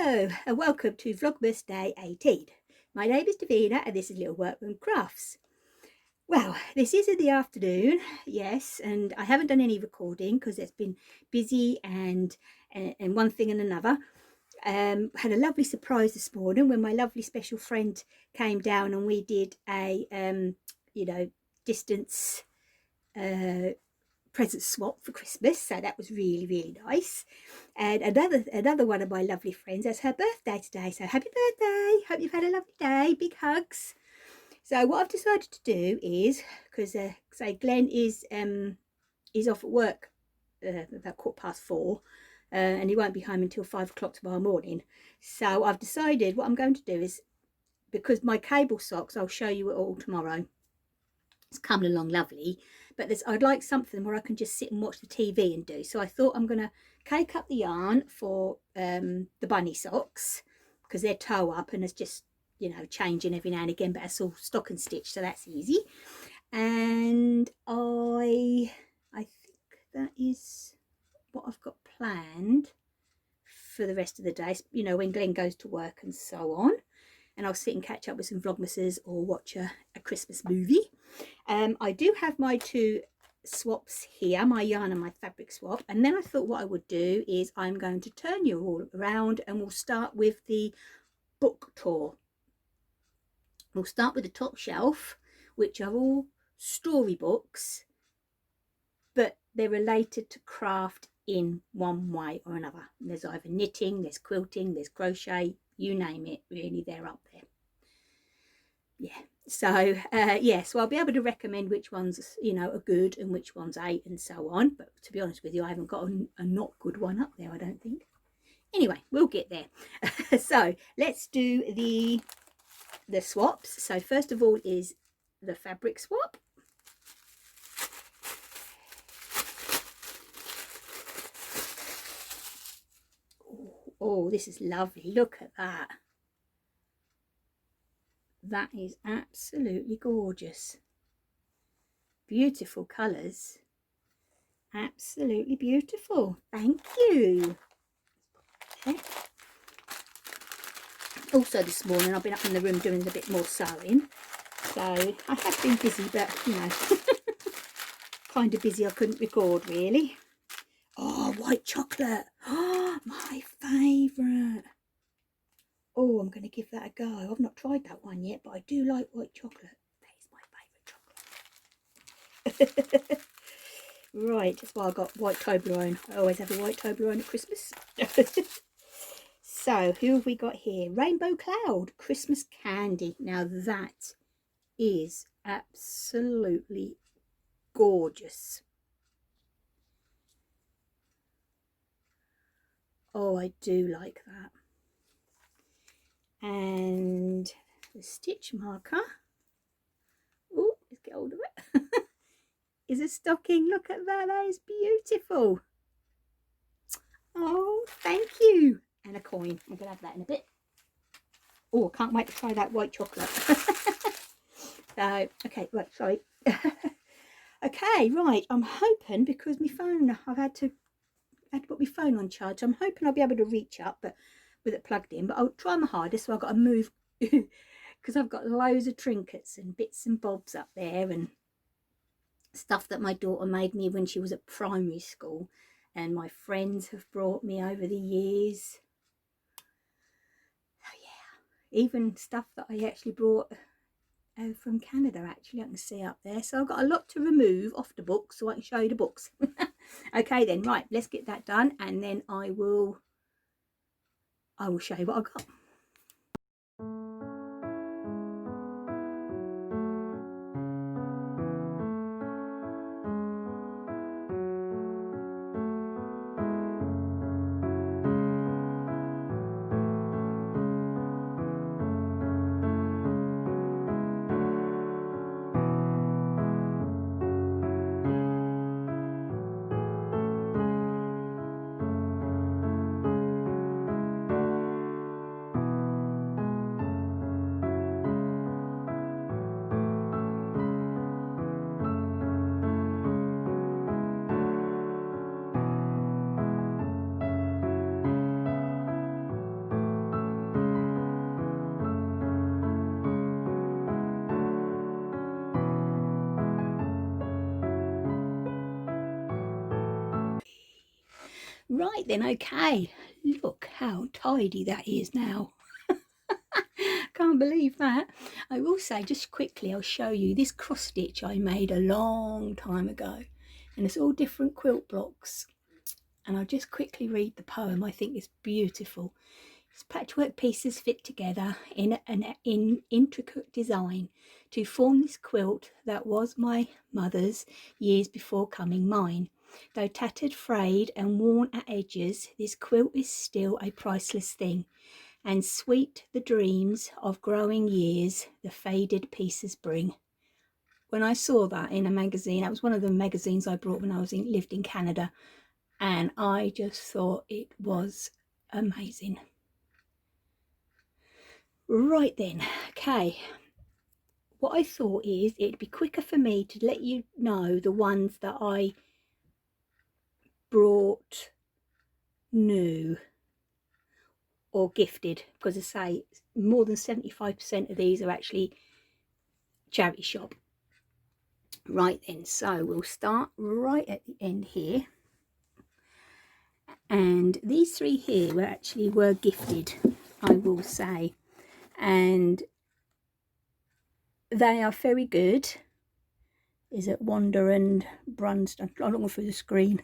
Hello and welcome to Vlogmas Day 18. My name is Davina and this is Little Workroom Crafts. Well, this is in the afternoon, yes, and I haven't done any recording because it's been busy and one thing and another. Had a lovely surprise this morning when my lovely special friend came down and we did a distance present swap for Christmas, so that was really nice. And another one of my lovely friends, that's her birthday today, so happy birthday, hope you've had a lovely day, big hugs. So what I've decided to do is, because say Glenn is off at work about 4:15, and he won't be home until 5 o'clock tomorrow morning, so I've decided what I'm going to do is, because my cable socks, I'll show you it all tomorrow, it's coming along lovely, but I'd like something where I can just sit and watch the TV and do. So I thought I'm going to cake up the yarn for the bunny socks, because they're toe up and it's just, changing every now and again, but it's all stock and stitch, so that's easy. And I think that is what I've got planned for the rest of the day, when Glenn goes to work and so on. And I'll sit and catch up with some vlogmases or watch a Christmas movie. I do have my two swaps here, my yarn and my fabric swap, and then I thought what I would do is I'm going to turn you all around and we'll start with the book tour. We'll start with the top shelf, which are all storybooks, but they're related to craft in one way or another. There's either knitting, there's quilting, there's crochet, you name it, really, they're up there. Yeah, so so I'll be able to recommend which ones are good and which ones ain't and so on, but to be honest with you, I haven't got a not good one up there, I don't think. Anyway, we'll get there. So let's do the swaps. So first of all is the fabric swap. Oh, this is lovely, look at that. That is absolutely gorgeous. Beautiful colours. Absolutely beautiful. Thank you. Okay. Also this morning I've been up in the room doing a bit more sewing. So I have been busy, but kind of busy I couldn't record really. Oh, white chocolate. Oh, my favourite. Oh, I'm going to give that a go. I've not tried that one yet, but I do like white chocolate. That is my favourite chocolate. Right, that's why I got white Toblerone. I always have a white Toblerone at Christmas. So, who have we got here? Rainbow Cloud, Christmas Candy. Now that is absolutely gorgeous. Oh, I do like that. And the stitch marker, oh, let's get hold of it, is a stocking. Look at that, that is beautiful. Oh, thank you. And a coin, I'm gonna have that in a bit. Oh, I can't wait to try that white chocolate. So, okay, right, sorry. Okay, right, I'm hoping, because my phone, I've had to put my phone on charge, I'm hoping I'll be able to reach up, but with it plugged in, but I'll try my hardest. So I've got to move because I've got loads of trinkets and bits and bobs up there and stuff that my daughter made me when she was at primary school, and my friends have brought me over the years. Oh yeah, even stuff that I actually brought from Canada, actually, I can see up there. So I've got a lot to remove off the books so I can show you the books. Okay then, right, let's get that done, and then I will show you what I've got. Right then, okay, look how tidy that is now. Can't believe that. I will say, just quickly, I'll show you this cross stitch I made a long time ago, and it's all different quilt blocks, and I'll just quickly read the poem. I think it's beautiful. It's patchwork pieces fit together in intricate design to form this quilt that was my mother's years before coming mine. Though tattered, frayed and worn at edges, this quilt is still a priceless thing, and sweet the dreams of growing years the faded pieces bring. When I saw that in a magazine, that was one of the magazines I brought when I lived in Canada, and I just thought it was amazing. Right then, okay, what I thought is it'd be quicker for me to let you know the ones that I brought new or gifted, because I say more than 75% of these are actually charity shop. Right then, so we'll start right at the end here, and these three here were gifted, I will say, and they are very good. Is it Wander and Brunston? I'm looking through the screen.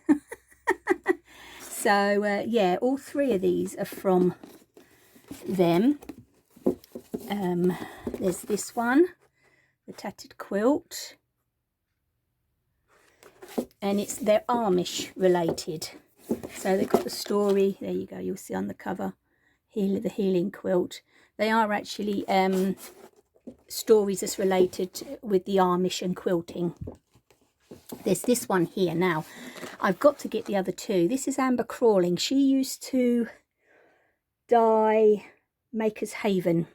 So yeah, all three of these are from them. There's this one, the Tattered Quilt, and they're Amish related. So they've got the story, there you go, you'll see on the cover, the Healing Quilt. They are actually stories that's related with the Amish and quilting. There's this one here. Now I've got to get the other two. This is Amber Crawling. She used to dye Maker's Haven,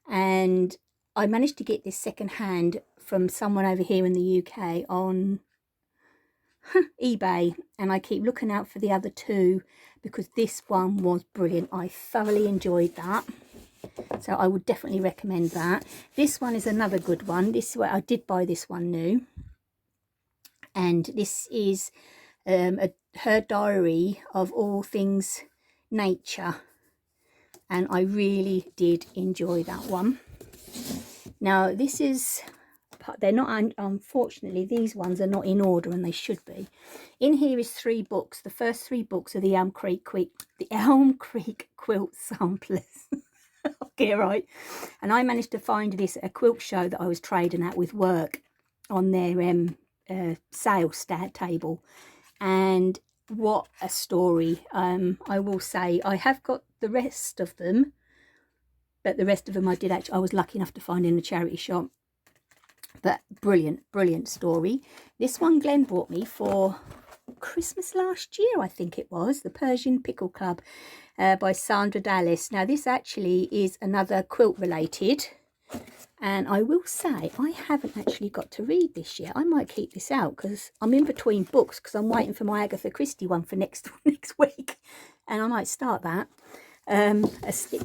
and I managed to get this second hand from someone over here in the UK on eBay, and I keep looking out for the other two because this one was brilliant. I thoroughly enjoyed that, so I would definitely recommend that. This one is another good one. This is where I did buy this one new, and this is her diary of all things nature, and I really did enjoy that one. Now this is, they're not, unfortunately these ones are not in order, and they should be. In here is 3 books. The first 3 books are the Elm Creek Quilt Samplers. I'll get it right. And I managed to find this at a quilt show that I was trading at with work on their sales table, and what a story. I will say I have got the rest of them, but the rest of them I was lucky enough to find in a charity shop. But brilliant story. This one Glenn bought me for Christmas last year, I think it was, the Persian Pickle Club by Sandra Dallas. Now this actually is another quilt related, and I will say I haven't actually got to read this yet. I might keep this out because I'm in between books, because I'm waiting for my Agatha Christie one for next week, and I might start that.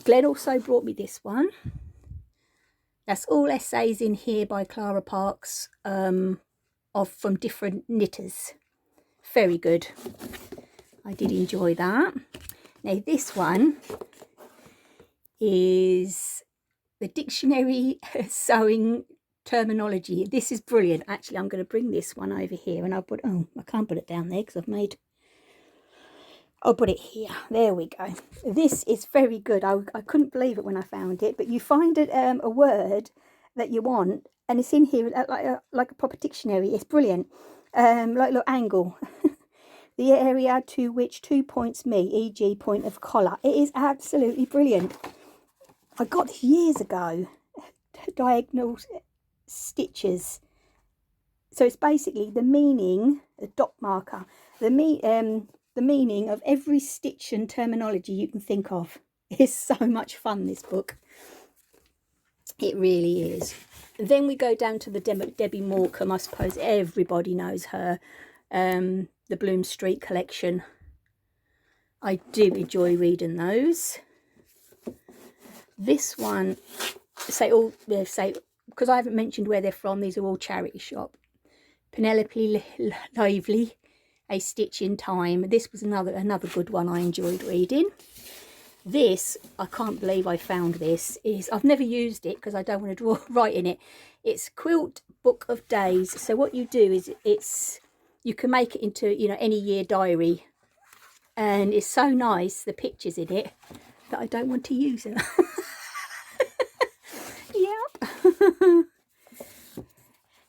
Glenn also brought me this one. That's all essays in here by Clara Parks, from different knitters. Very good. I did enjoy that. Now this one is the Dictionary Sewing Terminology. This is brilliant. Actually, I'm going to bring this one over here, and I'll put, oh, I can't put it down there because I'll put it here. There we go. This is very good. I couldn't believe it when I found it, but you find it, a word that you want, and it's in here like a proper dictionary. It's brilliant. Look, angle. The area to which 2 points meet, e.g. point of collar. It is absolutely brilliant. I got this years ago. Diagonal stitches. So it's basically the meaning, a dot marker, the meaning of every stitch and terminology you can think of. It's so much fun, this book. It really is. Then we go down to the Debbie Morecambe. I suppose everybody knows her. The Bloom Street collection. I do enjoy reading those. This one, because I haven't mentioned where they're from, these are all charity shop. Penelope Lively A Stitch in Time. This was another good one I enjoyed reading. This, I can't believe I found this. I've never used it because I don't want to write in it. It's Quilt Book of Days. So what you do is you can make it into, you know, any year diary, and it's so nice, the pictures in it, that I don't want to use it. Yep.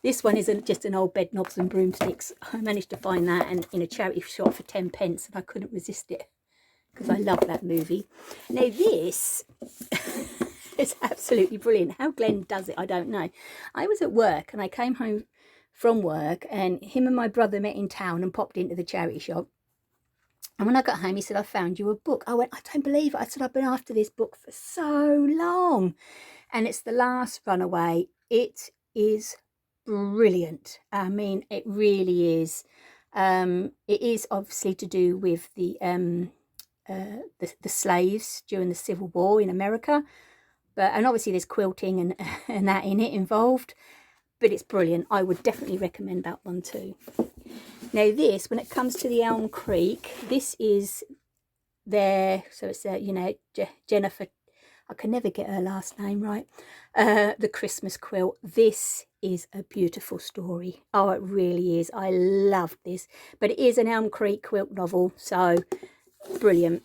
This one isn't just an old bed knobs and broomsticks. I managed to find that in a charity shop for 10 pence, and I couldn't resist it because I love that movie. Now this is absolutely brilliant. How Glenn does it, I don't know. I was at work and I came home from work, and him and my brother met in town and popped into the charity shop. And when I got home, he said, I found you a book. I went, I don't believe it. I said, I've been after this book for so long. And it's The Last Runaway. It is brilliant. I mean, it really is. It is obviously to do with the slaves during the Civil War in America. And obviously there's quilting and that in it involved. But it's brilliant. I would definitely recommend that one too. Now this, when it comes to the Elm Creek, this is their, so it's you know, Jennifer, I can never get her last name right, the Christmas quilt. This is a beautiful story. Oh, it really is. I love this. But it is an Elm Creek quilt novel, so brilliant.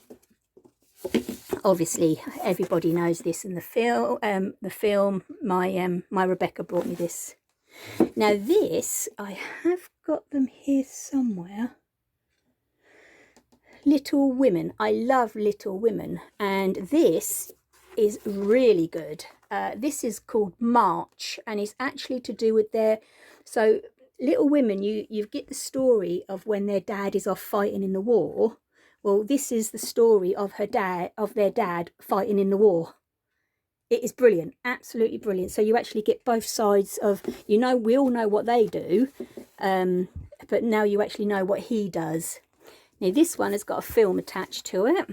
Obviously everybody knows this in the film. My Rebecca brought me this. Now this, I have got them here somewhere. Little Women. I love Little Women, and this is really good. This is called March, and it's actually to do with so Little Women, you get the story of when their dad is off fighting in the war. Well, this is the story of their dad fighting in the war. It is brilliant, absolutely brilliant. So you actually get both sides of, you know, we all know what they do, but now you actually know what he does. Now this one has got a film attached to it.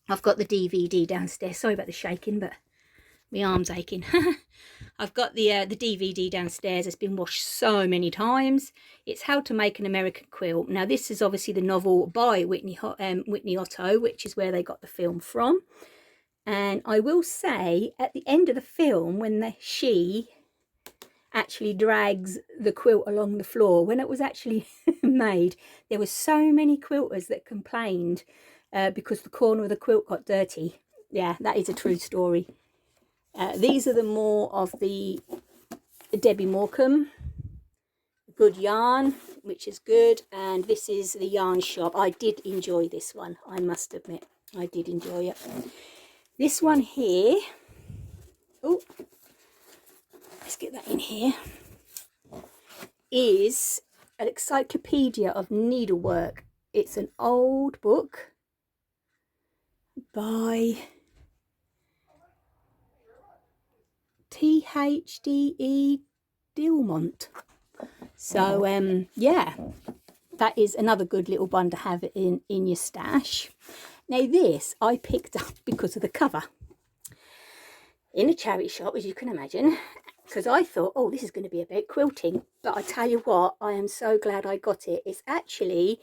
I've got the DVD downstairs. Sorry about the shaking, but my arm's aching. I've got the DVD downstairs. It's been washed so many times. It's How to Make an American Quilt. Now this is obviously the novel by Whitney Otto, which is where they got the film from. And I will say, at the end of the film, when she actually drags the quilt along the floor, when it was actually made, there were so many quilters that complained because the corner of the quilt got dirty. Yeah, that is a true story. These are the more of the Debbie Morecambe, good yarn, which is good. And this is the Yarn Shop. I did enjoy this one, I must admit. I did enjoy it. This one here, oh, let's get that in here, is an encyclopedia of needlework. It's an old book by T.H.D.E. Dilmont. So, yeah, that is another good little one to have in your stash. Now this I picked up because of the cover in a charity shop, as you can imagine, because I thought, oh, this is going to be about quilting. But I tell you what, I am so glad I got it. It's actually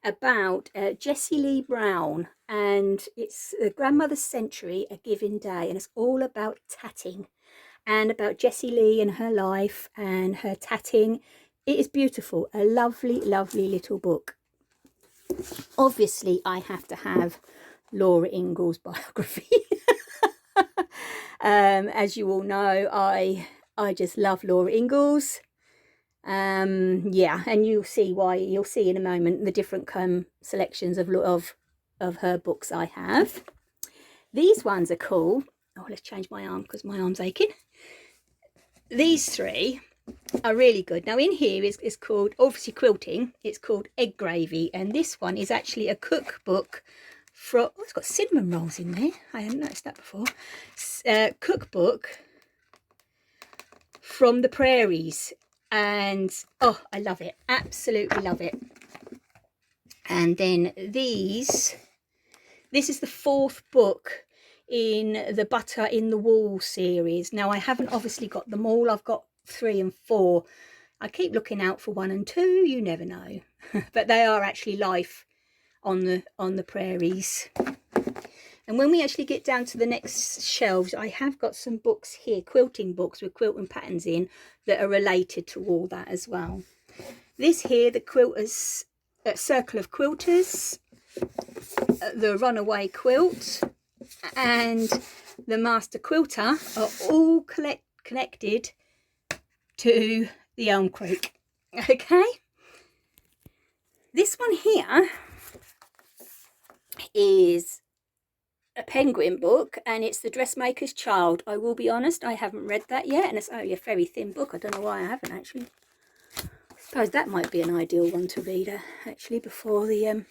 about Jessie Lee Brown, and it's a grandmother's century, a giving day, and it's all about tatting and about Jessie Lee and her life and her tatting. It is beautiful, a lovely, lovely little book. Obviously, I have to have Laura Ingalls' biography. As you all know, I just love Laura Ingalls. Yeah, and you'll see why. You'll see in a moment the different selections of her books I have. These ones are cool. Oh, let's change my arm because my arm's aching. These three are really good. Now in here is called, obviously quilting, it's called Egg Gravy, and this one is actually a cookbook from, oh, it's got cinnamon rolls in there, I hadn't noticed that before. Cookbook from the prairies, and oh, I love it, absolutely love it. And then this is the 4th book in the Butter in the Wall series. Now I haven't obviously got them all, I've got 3 and 4. I keep looking out for 1 and 2, you never know. But they are actually life on the prairies. And when we actually get down to the next shelves, I have got some books here, quilting books with quilting patterns in, that are related to all that as well. This here, the Quilters, Circle of Quilters, the Runaway Quilt, and the Master Quilter are all connected to the Elm Creek. Okay, this one here is a penguin book, and it's The Dressmaker's Child. I will be honest, I haven't read that yet, and it's only a very thin book. I don't know why I haven't actually. I suppose that might be an ideal one to read actually before the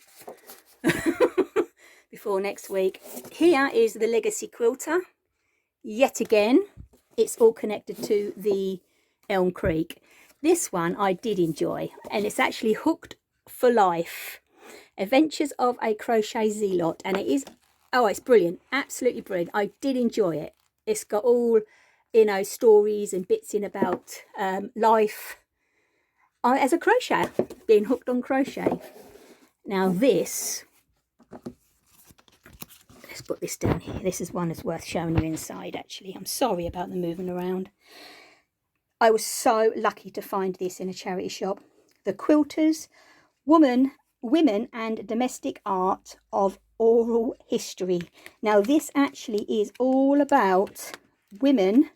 before next week. Here is The Legacy Quilter. Yet again, it's all connected to the Elm Creek. This one I did enjoy, and it's actually Hooked for Life, Adventures of a Crochet Zealot, and it is, oh, it's brilliant, absolutely brilliant. I did enjoy it. It's got all, you know, stories and bits in about life as a crocheter, being hooked on crochet. Now this, let's put this down here. This is one that's worth showing you inside actually. I'm sorry about the moving around. I was so lucky to find this in a charity shop. The Quilters, Women and Domestic Art of Oral History. Now this actually is all about women,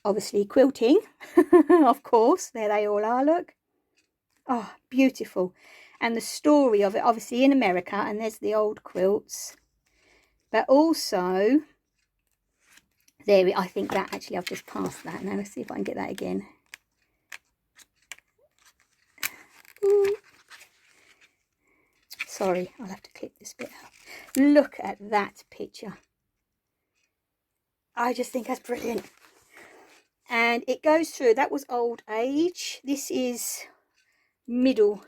obviously quilting, of course, there they all are, look. Oh, beautiful. And the story of it, obviously in America, and there's the old quilts, but also there, I think that actually I've just passed that. Now let's see if I can get that again. Ooh. Sorry, I'll have to clip this bit out. Look at that picture. I just think that's brilliant. And it goes through, that was old age. This is middle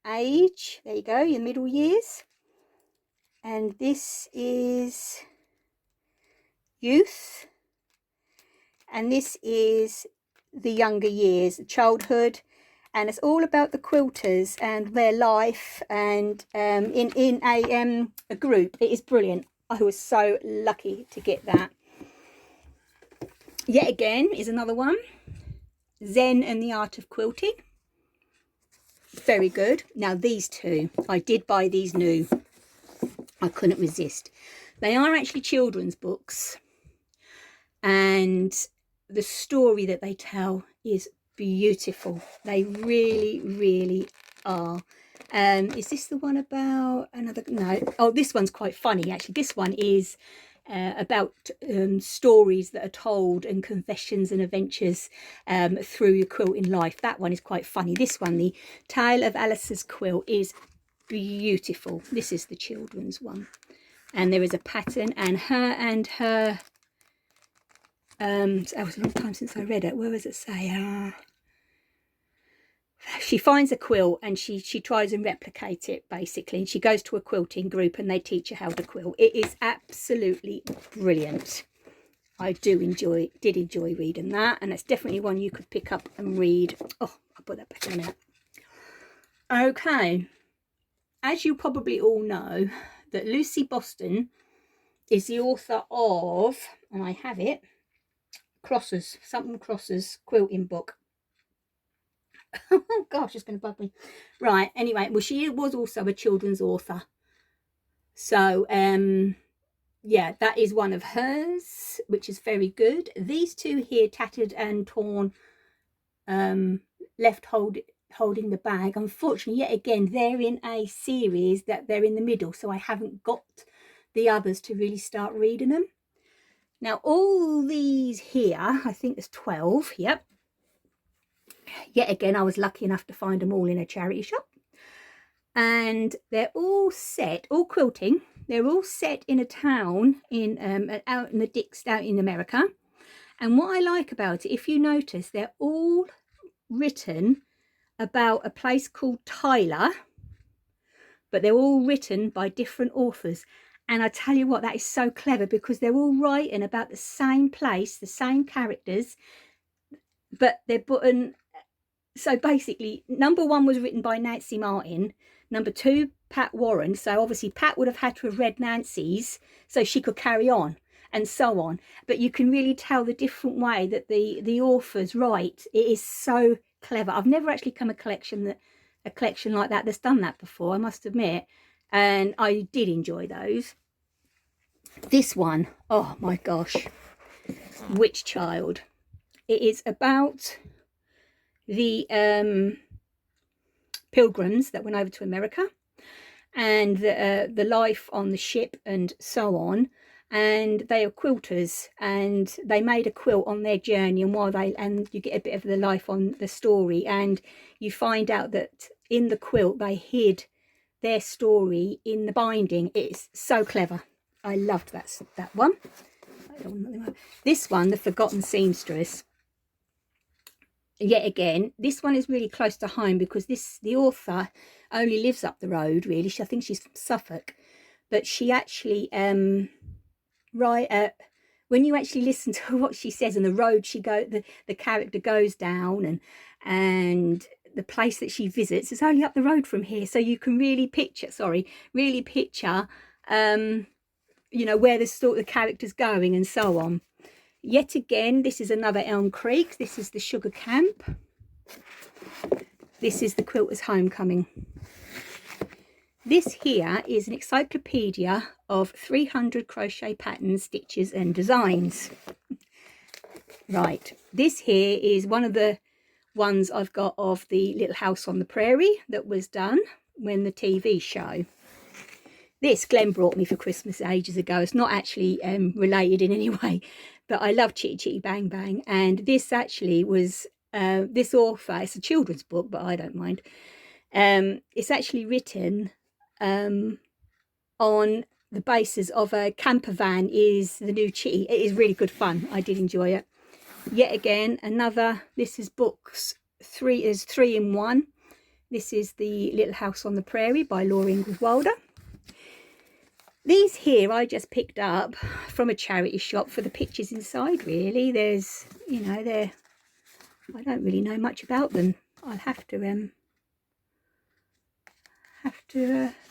age. There you go, your middle years. And this is youth. And this is the younger years, childhood. And it's all about the quilters and their life, and in a group. It is brilliant. I was so lucky to get that. Yet again is another one, Zen and the Art of Quilting. Very good. Now these two, I did buy these new. I couldn't resist. They are actually children's books, and the story that they tell is beautiful. They really are. Is this the one about another? No. Oh, this one's quite funny actually. This one is about stories that are told and confessions and adventures through your quilting life. That one is quite funny. This one, The Tale of Alice's Quilt, is beautiful. This is the children's one, and there is a pattern, and her that was a long time since I read it. Where does it say? She finds a quilt and she tries and replicate it basically, and she goes to a quilting group and they teach her how to quilt. It is absolutely brilliant. I did enjoy reading that, and it's definitely one you could pick up and read. Oh, I'll put that back in a minute. Okay, as you probably all know, that Lucy Boston is the author of, and I have it, something Crosses quilting book. Oh gosh, it's going to bug me. Right, anyway, well, she was also a children's author. So, yeah, that is one of hers, which is very good. These two here, Tattered and Torn, left holding the bag. Unfortunately, yet again, they're in a series that they're in the middle, so I haven't got the others to really start reading them. Now, all these here, I think there's 12, yep. Yet again, I was lucky enough to find them all in a charity shop. And they're all set, all quilting. They're all set in a town in out in the Dicks, out in America. And what I like about it, if you notice, they're all written about a place called Tyler, but they're all written by different authors. And I tell you what, that is so clever, because they're all writing about the same place, the same characters, but they're putting So basically, number 1 was written by Nancy Martin, number 2 Pat Warren. So obviously Pat would have had to have read Nancy's so she could carry on, and so on. But you can really tell the different way that the authors write. It is so clever. I've never actually come a collection like that that's done that before, I must admit, and I did enjoy those. This one, oh my gosh, Witch Child. It is about the pilgrims that went over to America, and the life on the ship and so on. And they are quilters, and they made a quilt on their journey, and you get a bit of the life on the story, and you find out that in the quilt they hid their story in the binding. It's so clever. I loved that one. This one, The Forgotten Seamstress. Yet again, this one is really close to home because the author only lives up the road, really. I think she's from Suffolk, but she actually when you actually listen to what she says and the road the character goes down, and the place that she visits is only up the road from here, so you can really picture you know, where the character's going and so on. Yet again, this is another Elm Creek. This is the Sugar Camp. This is the Quilter's Homecoming. This here is an encyclopedia of 300 crochet patterns, stitches and designs. Right, this here is one of the ones I've got of the Little House on the Prairie that was done when the TV show. This Glenn brought me for Christmas ages ago. It's not actually related in any way, but I love Chitty Chitty Bang Bang. And this actually was, this author, it's a children's book, but I don't mind. It's actually written on the basis of a camper van is the new Chitty. It is really good fun. I did enjoy it. Yet again, this is books, is 3 in 1. This is the Little House on the Prairie by Laura Ingalls Wilder. These here I just picked up from a charity shop for the pictures inside, really. There's, you know, I don't really know much about them. I'll have to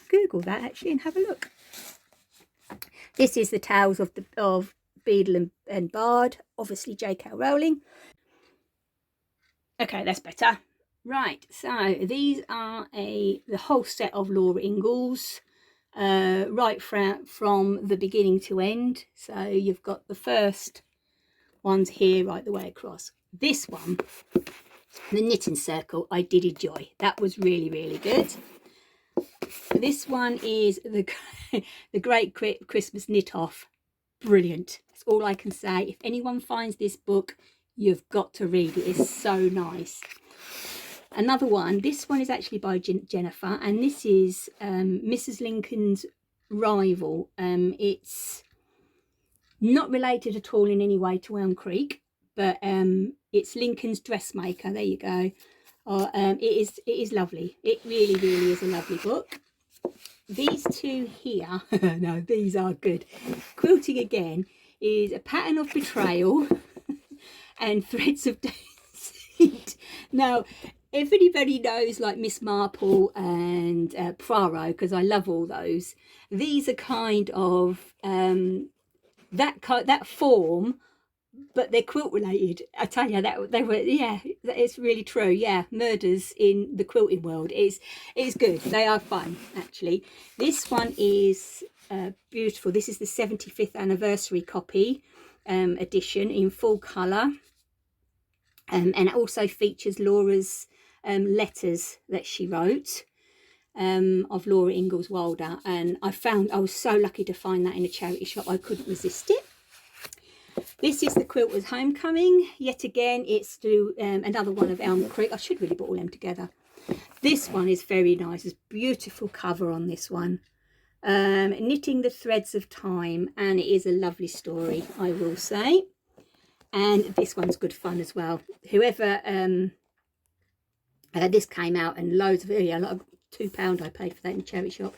Google that actually and have a look. This is the Tales of Beadle and Bard, obviously J.K. Rowling. Okay, that's better. Right, so these are the whole set of Laura Ingalls. Right from the beginning to end. So you've got the first ones here right the way across. This one, the Knitting Circle, I did enjoy. That was really, really good. This one is the Great Christmas Knit Off. Brilliant. That's all I can say. If anyone finds this book, you've got to read it. It's so nice. Another one, this one is actually by Jennifer, and this is Mrs. Lincoln's Rival. It's not related at all in any way to Elm Creek, but it's Lincoln's Dressmaker. There you go. It is lovely. It really, really is a lovely book. These two here, no, these are good. Quilting Again is A Pattern of Betrayal and Threads of Deceit. Now, if anybody knows like Miss Marple and Poirot, because I love all those, these are kind of that form, but they're quilt related. I tell you, that they were, yeah, it's really true. Yeah, murders in the quilting world is good. They are fun, actually. This one is beautiful. This is the 75th anniversary copy edition in full colour, and it also features Laura's letters that she wrote of Laura Ingalls Wilder, and I was so lucky to find that in a charity shop. I couldn't resist it. This is the Quilter's Homecoming. Yet again, it's another one of Elm Creek. I should really put all them together. This one is very nice. There's beautiful cover on this one. Knitting the Threads of Time, and it is a lovely story, I will say. And this one's good fun as well. Whoever this came out, and loads of it, yeah, like £2 I paid for that in the charity shop.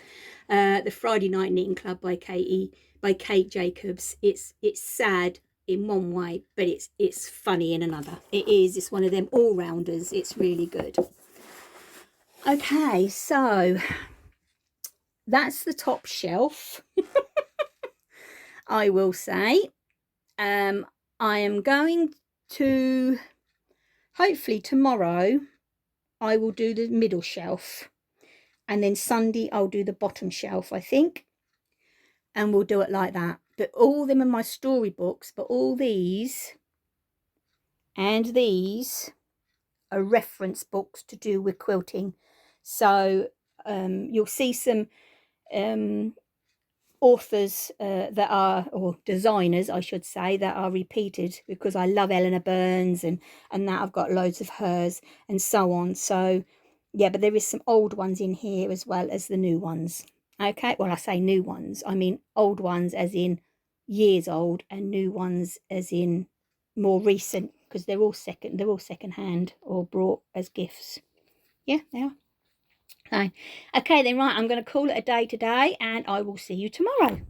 The Friday Night Knitting Club by Kate Jacobs. It's sad in one way, but it's funny in another. It's one of them all-rounders. It's really good. Okay, so that's the top shelf. I will say I am going to, hopefully tomorrow I will do the middle shelf, and then Sunday I'll do the bottom shelf, I think, and we'll do it like that. But all of them are my storybooks, but all these and these are reference books to do with quilting. So you'll see some authors that are, or designers I should say, that are repeated, because I love Eleanor Burns and that I've got loads of hers and so on. So yeah, but there is some old ones in here as well as the new ones. Okay, well, I say new ones, I mean old ones as in years old, and new ones as in more recent, because they're all second hand or brought as gifts. Yeah, they are. Okay then, right, I'm going to call it a day today, and I will see you tomorrow.